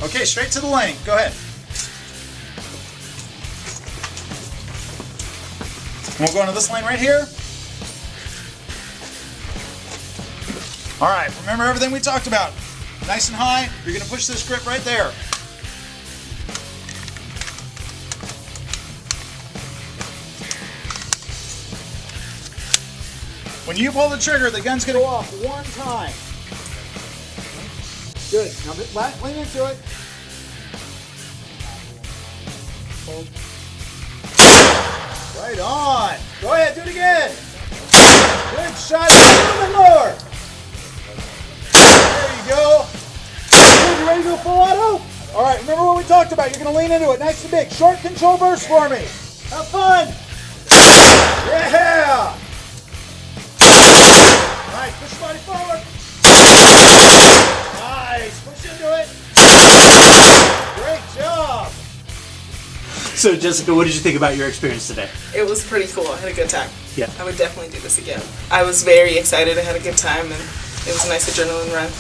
Okay, straight to the lane. Go ahead. And we'll go into this lane right here. All right, remember everything we talked about. Nice and high, you're gonna push this grip right there. When you pull the trigger, the gun's gonna go off one time. Good, now lean into it. Right on. Go ahead, do it again. Good shot, a little bit lower. There you go. Good, you ready to go full auto? All right, remember what we talked about. You're gonna lean into it, nice and big. Short control burst for me. Have fun. Yeah. Nice, push your body forward. Nice, push into it. Great job. So Jessica, what did you think about your experience today? It was pretty cool. I had a good time. Yeah. I would definitely do this again. I was very excited. I had a good time, and it was a nice adrenaline run.